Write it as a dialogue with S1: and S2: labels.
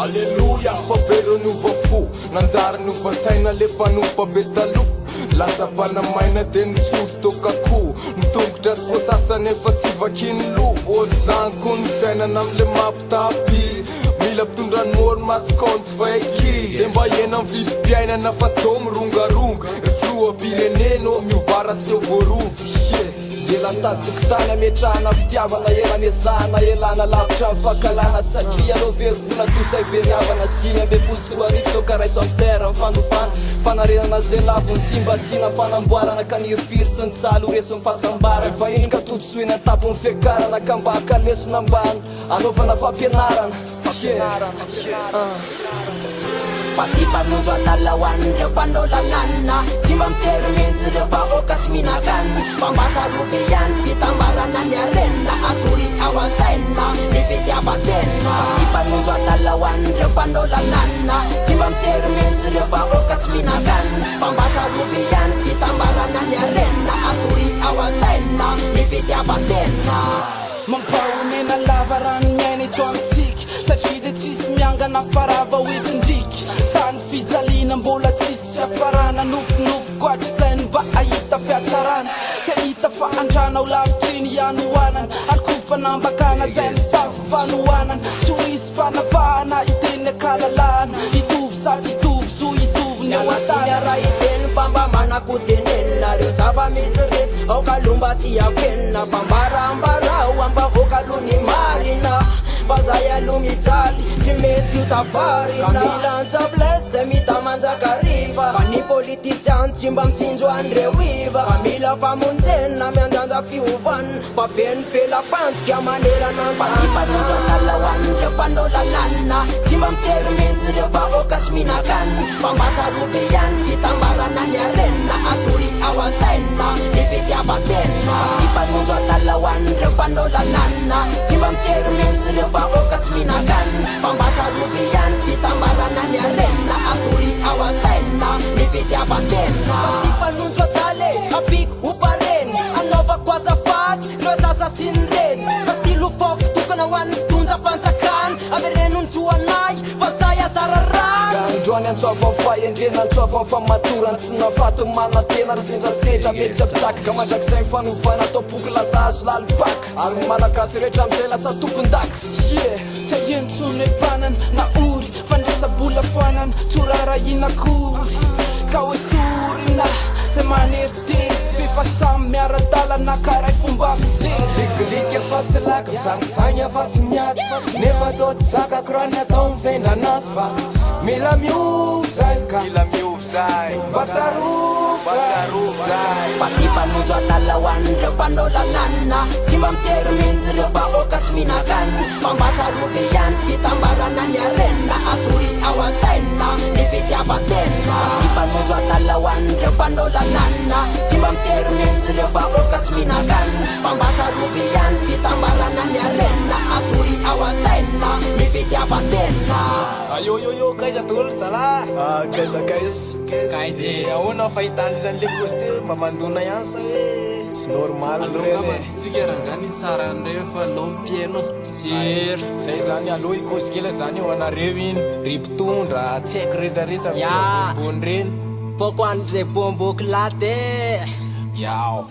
S1: Alleluia, fabero nuva fo nanjara nuva saina le panompa be taloha lasa panamaina de nisolo tokako nitongotra sy voasasany efa tsy vakiny loha olo zany koa ny fiainana amle mampitapy mila mpitondran'olo matsikonto faiky de mba ena mividim-piainana fa to mirongaronga filoha-pirenena miovara tsy eo voaronga
S2: ela tadokotany ametrahana fitiavana ela nezahana elana lavitra mifakalana satria alô very vola tosay veriavana 5 so karaiso amsera mifanofana fanarenana zay lavo ny simbasina fanamboarana kaniry firy sy ny tsalo reso mifasambara fa iny ka totsoina tapo mifiakarana ka mba kalesona ambany anaovana fampianarana
S3: Pasipanunjo atalawan Repandolanana Timbang cermin Repa okat minakan Pambata rupian Pitambaran Rena Asuri awan sena Nividya batena Pasipanunjo atalawan Repandolanana Timbang cermin Repa okat minakan Pambata rupian Pitambaran Rena Asuri awan sena Nividya batena
S2: Mampaonena lavaran miaina ito antsika satria de tsisy miangana farava oetindriky tany fijalina mbola tsisy fiafarana nofinofo koatra zay mba ahita fiatsarana tsy ahita fa andranao lavitriny ianoanana alikofanambakana zay mitafy fanoanana tsy ho isy fanavahana iteny akalalana itovy sady itovy zo itovy ny oatana
S3: raha iteny pamba manakotenena reo zava-misy retsy aokalomba tsy apenina pambarambarao amba okalony marina Fazay alumijaly, tsy mety utafarina Milanjablese, mitamanjakariva Pani politician, tsy mba mitsinjo andrewiva Famila famonjena, miandanja fiovana Papeny pela pantsika amanerana Pasipanunjo atalawan, repandolanana Tsy mba miterminjy refa okatsy minakan Pambata rupian, pitambarana nyarena Asuri awansaina, nividya batena Pasipanunjo atalawan, repandolanana Tsy mba miterminjy refa okat minakan Pambata rupian Pitambarana nyarena Asuri awansaina Nividya batena Pasipanunjo atale Apik upareni Anova kwa safat Rosasa sinreni Patilu fok Tukana wan Tunza pansakan Amerenun suanay Fasaya sararan
S2: Androany antsoava fahendrena antsoava famaturan tsy nafato manatena ry sendrasetra mety abitaka ka mandrakizay mifanovana atao poky lasa azo lalipaka ary malagasy rehetra amizay lasa tompondaka tsy ahentsony empanana na ory fandraisa-bola foanana tsorarahinakory ka hoe sorina zay manery teny fefa samy miara-dalana karay fomba fizery
S1: likolika fa tsy laka mizangizany afa tsy miady nefa atao tsy zakako raha ny atao mivendra anazy fa mila miovy zay ka mila miovy zay Batsarov zay
S3: Pasipanunjo atalawan Repandolanana Tsy mba miterminjy refa okatsy minakan Pambata rupian Pitambarana nyarena Asuri awansaina Nividya batena Pasipanunjo atalawan Repandolanana Tsy mba miterminjy refa okatsy minakan Pambata rupian Pitambarana nyarena Asuri awansaina Nividya batena
S1: Yo, kaiza tolo sala
S4: Kaizy
S1: ahoana fahitany zany le koste mba mandona ihany sa hoe tsy normal reny
S4: tsika raha zany tsara an'ireny fa lompieno
S1: Sir zay zany aloha ikosikela zany eo anareo iny ripitondra tsy haiko rehetrarehetra
S3: Ya.
S1: misy bony reny
S3: Poko andre bomboky latte
S1: Yao